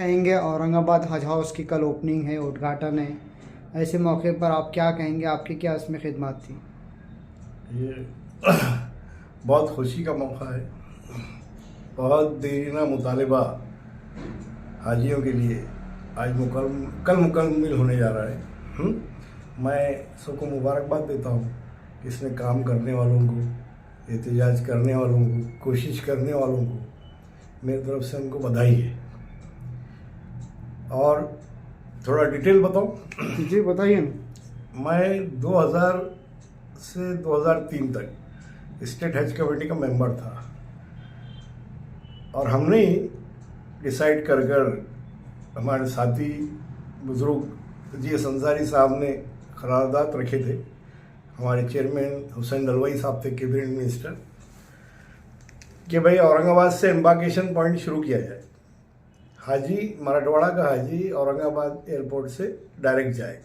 कहेंगे? औरंगाबाद हज हाउस की कल ओपनिंग है, उद्घाटन है, ऐसे मौके पर आप क्या कहेंगे? आपकी क्या इसमें खिदमत थी? ये बहुत खुशी का मौका है। बहुत देरीना मुतालबा हाजियों के लिए आज कल मुकम्मल होने जा रहा है। मैं सबको मुबारकबाद देता हूँ। इसमें काम करने वालों को, एहतजाज करने वालों को, कोशिश करने वालों को मेरी तरफ से उनको बधाई है। और थोड़ा डिटेल बताऊँ? जी बताइए ना। मैं 2000 से 2003 तक स्टेट हज कमेटी का मेंबर था और हमने ही डिसाइड कर हमारे साथी बुजुर्ग जी अंसारी साहब ने करारदाद रखे थे। हमारे चेयरमैन हुसैन दलवाई साहब थे, कैबिनेट मिनिस्टर, कि भाई औरंगाबाद से एम्बार्केशन पॉइंट शुरू किया जाए। हाजी मराठवाड़ा का हाजी औरंगाबाद एयरपोर्ट से डायरेक्ट जाए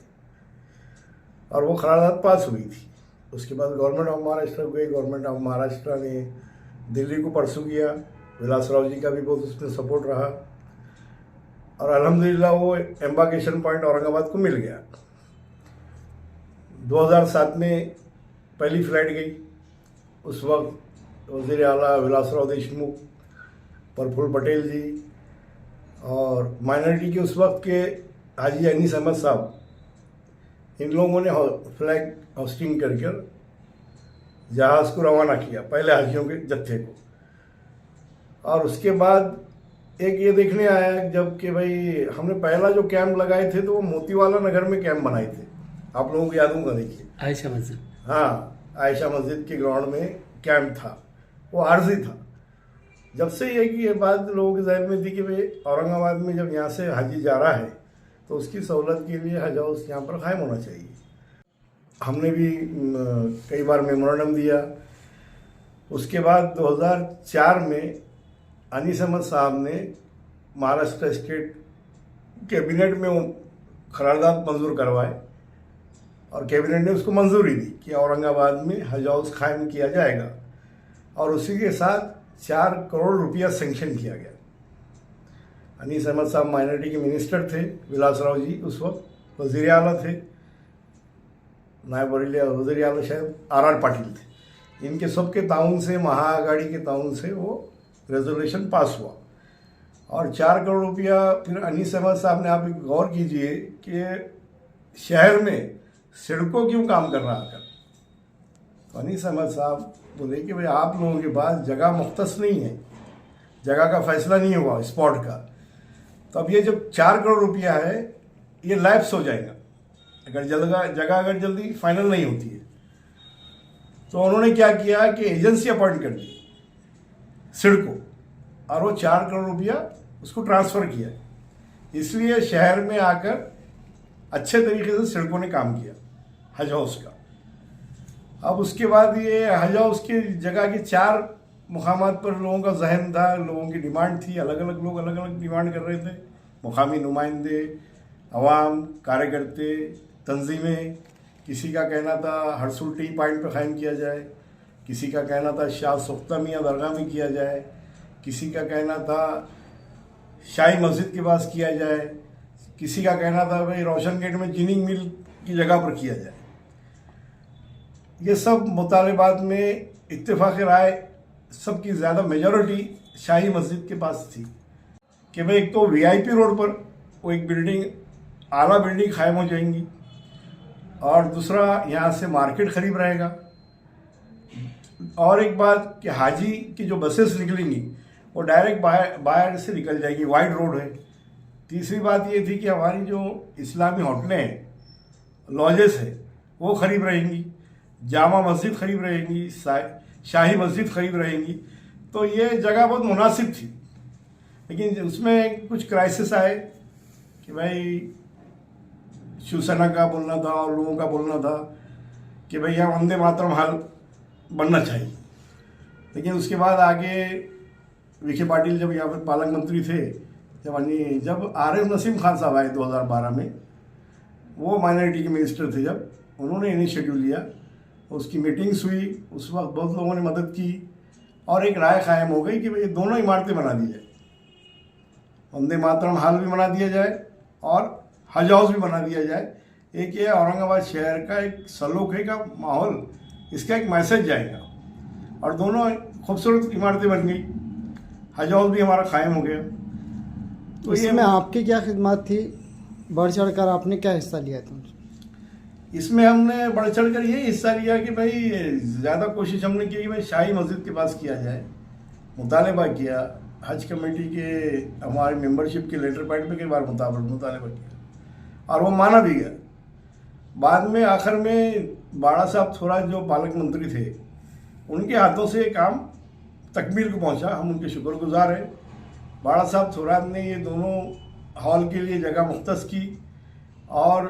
और वो करारदाद पास हुई थी। उसके बाद गवर्नमेंट ऑफ महाराष्ट्र गई। गवर्नमेंट ऑफ महाराष्ट्र ने दिल्ली को परसू किया। विलासराव जी का भी बहुत उसमें सपोर्ट रहा और अल्हम्दुलिल्लाह वो एम्बार्केशन पॉइंट औरंगाबाद को मिल गया। 2007 में पहली फ्लाइट गई। उस वक्त वज़ीर आला विलासराव देशमुख, प्रफुल्ल पटेल जी और माइनॉरिटी के उस वक्त के हाजी अनीस अहमद साहब, इन लोगों ने फ्लैग होस्टिंग करके जहाज़ को रवाना किया पहले हाजियों के जत्थे को। और उसके बाद एक ये देखने आया जब कि भाई हमने पहला जो कैंप लगाए थे तो वो मोतीवाला नगर में कैंप बनाए थे। आप लोगों को याद होगा, देखिए आयशा मस्जिद। हाँ, आयशा मस्जिद के ग्राउंड में कैंप था, वो आर्जी था। जब से ये बात लोगों के जहन में थी कि भाई औरंगाबाद में जब यहाँ से हाजी जा रहा है तो उसकी सहूलत के लिए हज हाउस यहाँ पर कायम होना चाहिए। हमने भी कई बार मेमोरेंडम दिया। उसके बाद 2004 में अनीस अहमद साहब ने महाराष्ट्र स्टेट कैबिनेट में वो करारदाद मंजूर करवाए और कैबिनेट ने उसको मंजूरी दी कि औरंगाबाद में हज हाउस कायम किया जाएगा और उसी के साथ 4 करोड़ रुपया सेंक्शन किया गया। अनीस अहमद साहब माइनॉरिटी के मिनिस्टर थे, विलासराव जी उस वक्त वज़ीर आला थे, नायब वज़ीर आला शायद आर पाटिल थे। इनके सबके ताउन से, महाआघाड़ी के ताउन से वो रेजोल्यूशन पास हुआ और 4 करोड़ रुपया फिर अनीस अहमद साहब ने, आप गौर कीजिए कि शहर में सड़कों क्यों काम कर रहा है। तो अनीस अहमद साहब बोले कि भाई आप लोगों के पास जगह मुख्तस नहीं है, जगह का फैसला नहीं हुआ स्पॉट का, तो अब ये जब 4 करोड़ रुपया है ये लैप्स हो जाएगा अगर जगह अगर जल्दी फाइनल नहीं होती है। तो उन्होंने क्या किया कि एजेंसी अपॉइंट कर दी सिडको और वो 4 करोड़ रुपया उसको ट्रांसफ़र किया। इसलिए शहर में आकर अच्छे तरीके से सिडको ने काम किया हज हाउस का। अब उसके बाद ये हज हाउस की जगह के 4 मुकामात पर लोगों का जहन था, लोगों की डिमांड थी, अलग अलग लोग अलग अलग डिमांड कर रहे थे। मुकामी नुमाइंदे, अवाम, कार्यकर्ते, तंजीमें। किसी का कहना था हरसुल टी पॉइंट पर कायम किया जाए, किसी का कहना था शाह सुख्ता मियाँ दरगाह में किया जाए, किसी का कहना था शाही मस्जिद के पास किया जाए, किसी का कहना था भाई रोशन गेट में चीनी मिल की जगह पर किया जाए। ये सब मुतालबात में इत्तेफाक राय सबकी ज़्यादा मेजॉरिटी शाही मस्जिद के पास थी कि भाई एक तो वीआईपी रोड पर वो एक बिल्डिंग, आला बिल्डिंग कायम हो जाएंगी और दूसरा यहाँ से मार्केट करीब रहेगा। और एक बात कि हाजी की जो बसेस निकलेंगी वो डायरेक्ट बाहर से निकल जाएगी, वाइड रोड है। तीसरी बात ये थी कि हमारी जो इस्लामी होटलें हैं, लॉजेस है, वो करीब रहेंगी, जामा मस्जिद करीब रहेंगी, शाही मस्जिद करीब रहेंगी। तो ये जगह बहुत मुनासिब थी। लेकिन उसमें कुछ क्राइसिस आए कि भाई शिवसेना का बोलना था और लोगों का बोलना था कि भाई यहाँ वंदे मातरम हाल बनना चाहिए। लेकिन उसके बाद आगे विखे पाटिल जब यहाँ पर पालक मंत्री थे, जब आरिफ नसीम खान साहब आए 2012 में, वो माइनॉरिटी के मिनिस्टर थे, जब उन्होंने इनिशिएटिव लिया, उसकी मीटिंग्स हुई, उस वक्त बहुत लोगों ने मदद की और एक राय कायम हो गई कि भाई दोनों इमारतें बना दी जाए। वंदे मातरम हाल भी बना दिया जाए और हज हाउस भी बना दिया जाए। एक ये औरंगाबाद शहर का एक सलोखे का माहौल, इसका एक मैसेज जाएगा। और दोनों खूबसूरत इमारतें बन गई, हज हाउस भी हमारा कायम हो गया। तो इसमें आपकी क्या खिदमत थी, बढ़ चढ़ कर आपने क्या हिस्सा लिया था? इसमें हमने बढ़ चढ़ कर ये हिस्सा लिया कि भाई ज़्यादा कोशिश हमने की कि भाई शाही मस्जिद के पास किया जाए, मुतालबा किया। हज कमेटी के हमारे मेंबरशिप के लेटर पैड पे कई बार मुतालबा किया और वो माना भी गया। बाद में आखिर में बाड़ा साहब थोड़ा जो पालक मंत्री थे, उनके हाथों से ये काम तकमील को पहुंचा। हम उनके शुक्रगुजार हैं। बाड़ा साहब थोरात ने ये दोनों हॉल के लिए जगह मुख्तस की और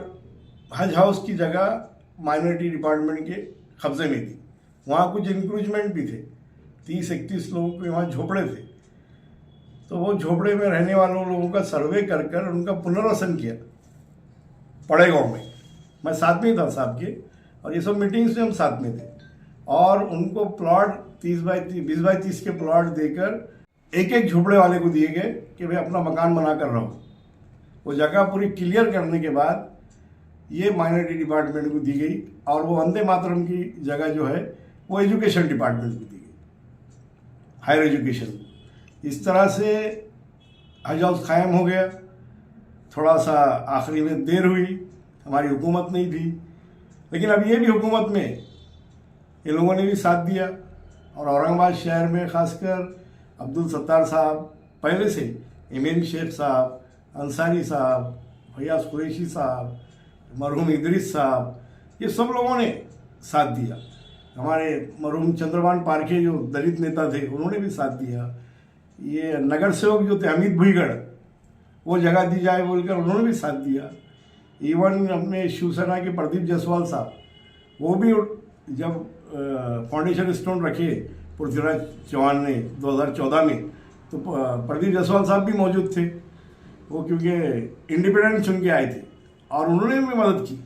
हज हाउस की जगह माइनॉरिटी डिपार्टमेंट के कब्जे में दी। वहाँ कुछ इंक्रूजमेंट भी थे, 30-31 लोगों के वहाँ झोपड़े थे। तो वो झोपड़े में रहने वालों लोगों का सर्वे कर कर उनका पुनर्वसन किया पड़े गाँव में। मैं साथ में ही था साहब के, और ये सब मीटिंग्स में हम साथ में थे। और उनको प्लॉट 20x30 के प्लॉट देकर एक एक झोपड़े वाले को दिए गए कि भाई अपना मकान बना कर रहो। वो जगह पूरी क्लियर करने के बाद ये माइनॉरिटी डिपार्टमेंट को दी गई और वो वंदे मातरम की जगह जो है वो एजुकेशन डिपार्टमेंट को दी गई, हायर एजुकेशन। इस तरह से हज हाउस कायम हो गया। थोड़ा सा आखिरी में देर हुई, हमारी हुकूमत नहीं थी, लेकिन अब ये भी हुकूमत में ये लोगों ने भी साथ दिया। और औरंगाबाद शहर में खासकर अब्दुल सत्तार साहब, पहले से इमरान शेख साहब, अंसारी साहब, फैयाज कुरैशी साहब, मरहूम इदरीस साहब, ये सब लोगों ने साथ दिया। हमारे मरहूम चंद्रभान पारखे जो दलित नेता थे, उन्होंने भी साथ दिया। ये नगर सेवक जो थे अमित भुईगढ़, वो जगह दी जाए बोलकर उन्होंने भी साथ दिया। इवन अपने शिवसेना के प्रदीप जायसवाल साहब, वो भी जब फाउंडेशन स्टोन रखे पृथ्वीराज चौहान ने 2014 में, तो प्रदीप जायसवाल साहब भी मौजूद थे। वो क्योंकि इंडिपेंडेंट चुन के आए थे और उन्होंने भी मदद की।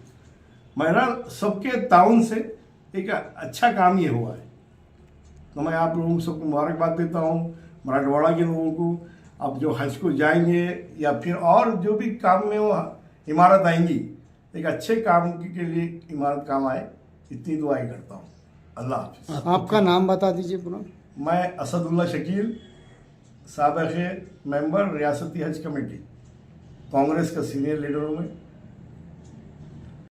मेरा सबके ताउन से एक अच्छा काम ये हुआ है। तो मैं आप लोगों को सबको मुबारकबाद देता हूँ, मराठवाड़ा के लोगों को। अब जो हज को जाएंगे या फिर और जो भी काम में वो इमारत आएंगी, एक अच्छे काम के लिए इमारत काम आए, इतनी दुआई करता हूँ। अल्लाह हाफिज़। आपका नाम बता दीजिए पूरा। मैं असदुल्ला शकील, साबिक़ मेंबर रियासती हज कमेटी, कांग्रेस का सीनियर लीडर हूँ मैं।